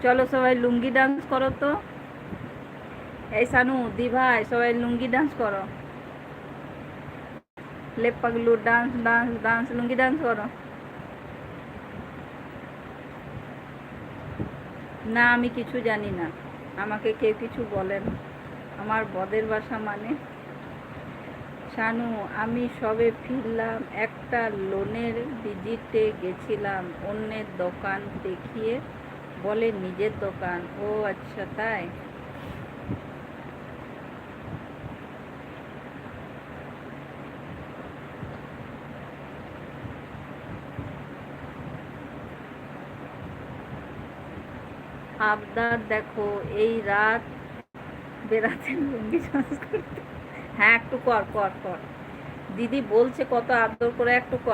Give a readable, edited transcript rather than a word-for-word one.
চলো সবাই লুঙ্গি ডান্স করো তো। এই সানু দি ভাই সবাই লুঙ্গি ডান্স করো। ले पगलू dance dance dance lungi dance करो। না আমি কিছু জানি না, আমাকে কেউ কিছু বলে না। আমার বদের বাসা মানে। শানু আমি সবে ফিরলাম, একটা লোনের ভিজিটে গেছিলাম, অন্যের দোকান দেখিয়ে বলে নিজের দোকান। ও আচ্ছা তাই। আবদার দেখো এই রাত বেড়াতে লুঙ্গি ডান্স করতে। হ্যাঁ একটু কর কর কর, দিদি বলছে কত আদর করে একটু কর।